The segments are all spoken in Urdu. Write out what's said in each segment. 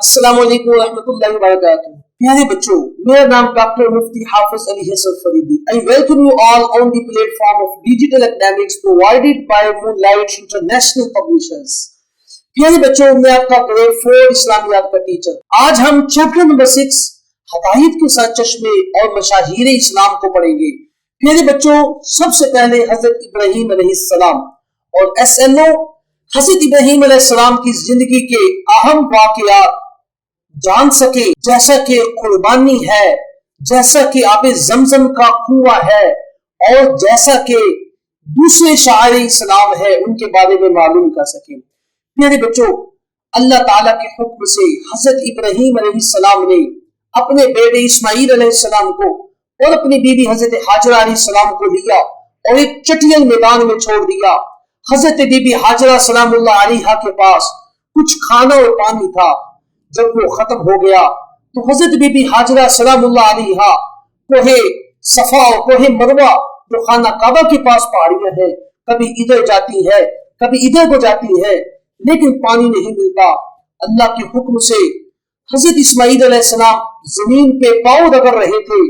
السلام علیکم ورحمۃ اللہ وبرکاتہ. پیارے بچوں، میرا نام ڈاکٹر مفتی حافظ علی حسن Faridi. I welcome you all on the platform of digital academics provided by Moonlight International Publishers. پیارے بچوں، میں آپ کا گریڈ 4 اسلامیات کا ٹیچر. آج ہم چیپٹر نمبر 6 ہدایت کے ساتھ چشمے اور مشاہیر اسلام کو پڑھیں گے. پیارے بچوں، سب سے پہلے حضرت ابراہیم علیہ السلام اور SNO حضرت ابراہیم علیہ السلام کی زندگی کے اہم واقعات جان سکے، جیسا کہ قربانی ہے، جیسا کہ آب زمزم کا کنواں ہے، اور جیسا کہ دوسرے شاعر اسلام ہے، ان کے بارے میں معلوم کر سکے. میرے بچوں، اللہ تعالیٰ کے حکم سے حضرت ابراہیم علیہ السلام نے اپنے بیٹے اسماعیل علیہ السلام کو اور اپنی بیوی حضرت ہاجرہ علیہ السلام کو لیا اور ایک چٹیل میدان میں چھوڑ دیا. حضرت بی بی ہاجرہ سلام اللہ علیہا کے پاس کچھ کھانا اور پانی تھا. جب وہ ختم ہو گیا تو حضرت بی بی ہاجرہ سلام اللہ علیہا کوہ صفا اور کوہ مروہ جو خانہ کعبہ کے پاس پہاڑیاں ہیں، کبھی ادھر جاتی ہے کبھی ادھر کو جاتی ہے، لیکن پانی نہیں ملتا. اللہ کے حکم سے حضرت اسماعیل علیہ السلام زمین پہ پاؤں رگڑ رہے تھے.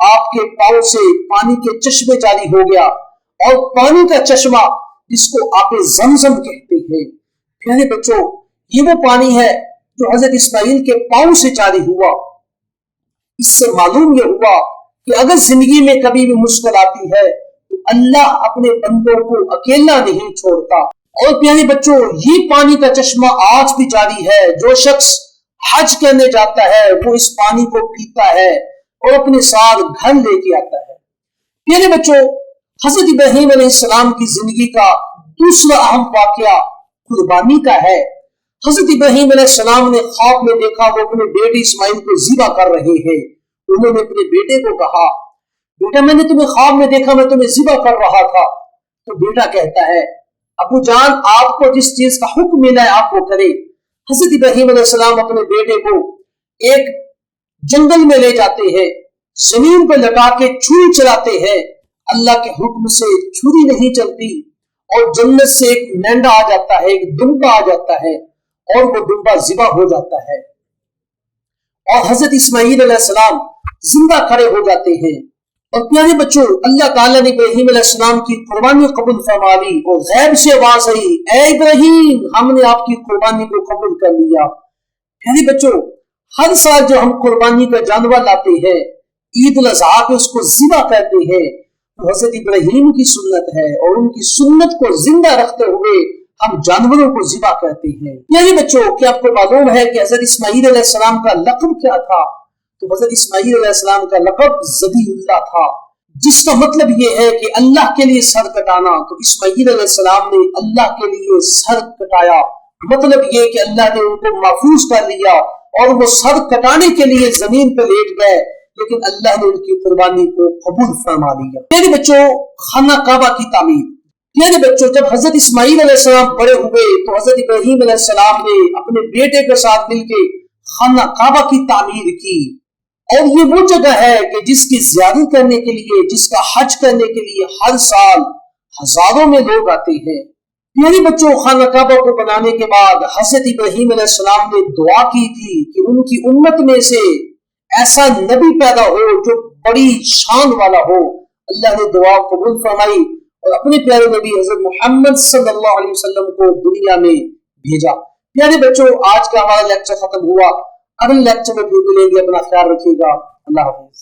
آپ کے پاؤں سے پانی کے چشمے جاری ہو گیا، اور پانی کا چشمہ جس کو آب زمزم کہتے ہیں. پیارے بچوں، یہ وہ پانی ہے جو حضرت اسماعیل کے پاؤں سے جاری ہوا. اس سے معلوم یہ ہوا کہ اگر زندگی میں کبھی بھی مشکل آتی ہے تو اللہ اپنے بندوں کو اکیلا نہیں چھوڑتا. اور پیارے بچوں، یہ پانی کا چشمہ آج بھی جاری ہے. جو شخص حج کرنے جاتا ہے وہ اس پانی کو پیتا ہے اور اپنے ساتھ گھر لے کے آتا ہے. پیارے بچوں، حضرت ابراہیم علیہ السلام کی زندگی کا دوسرا اہم واقعہ قربانی کا ہے. حضرت ابراہیم علیہ السلام نے خواب میں دیکھا وہ اپنے بیٹے اسماعیل کو ذبح کر رہے ہیں. انہوں نے اپنے بیٹے کو کہا، بیٹا میں نے تمہیں خواب میں دیکھا، میں تمہیں ذبح کر رہا تھا. تو بیٹا کہتا ہے، ابو جان آپ کو جس چیز کا حکم ملا ہے آپ وہ کرے. حضرت ابراہیم علیہ السلام اپنے بیٹے کو ایک جنگل میں لے جاتے ہیں، زمین پر لٹا کے چھری چلاتے ہیں. اللہ کے حکم سے چھری نہیں چلتی اور جنت سے ایک مینڈا آ جاتا ہے، ایک دمبا آ جاتا ہے، اور وہ دمبا ذبح ہو جاتا ہے، اور حضرت اسماعیل علیہ السلام زندہ کھڑے ہو جاتے ہیں. اور پیارے بچوں، اللہ تعالیٰ نے ابراہیم علیہ السلام کی قربانی قبول فرما لی اور غیب سے آواز آئی، اے ابراہیم، ہم نے آپ کی قربانی کو قبول کر لیا. پیارے بچوں، ہر سال جو ہم قربانی کا جانور لاتے ہیں، عید الاضحیٰ پہ اس کو ذبح کرتے ہیں، تو حضرت ابراہیم کی سنت ہے، اور ان کی سنت کو زندہ رکھتے ہوئے ہم جانوروں کو ذبح کرتے ہیں. پیارے بچوں، کیا آپ کو معلوم ہے کہ حضرت اسماعیل علیہ السلام کا لقب کیا تھا؟ تو حضرت اسماعیل علیہ السلام کا لقب ذبیح اللہ تھا، جس کا مطلب یہ ہے کہ اللہ کے لیے سر کٹانا. تو اسماعیل علیہ السلام نے اللہ کے لیے سر کٹایا. مطلب یہ کہ اللہ نے ان کو محفوظ کر لیا اور وہ سر کٹانے کے لیے زمین پہ لیٹ گئے، لیکن اللہ نے ان کی قربانی کو قبول فرما لیا. میرے بچوں، خانہ کعبہ کی تعمیر. میرے بچوں، جب حضرت اسماعیل علیہ السلام بڑے ہوئے تو حضرت ابراہیم علیہ السلام نے اپنے بیٹے کے ساتھ مل کے خانہ کعبہ کی تعمیر کی. اور یہ وہ جگہ ہے کہ جس کی زیارت کرنے کے لیے، جس کا حج کرنے کے لیے ہر سال ہزاروں میں لوگ آتے ہیں. میرے بچوں، خانہ کعبہ کو بنانے کے بعد حضرت ابراہیم علیہ السلام نے دعا کی تھی کہ ان کی امت میں سے ایسا نبی پیدا ہو جو بڑی شان والا ہو. اللہ نے دعا قبول فرمائی اور اپنے پیارے نبی حضرت محمد صلی اللہ علیہ وسلم کو دنیا میں بھیجا. پیارے بچوں، آج کا ہمارا لیکچر ختم ہوا. اگلے لیکچر میں پھر ملیں گے. اپنا خیال رکھیے گا. اللہ حافظ.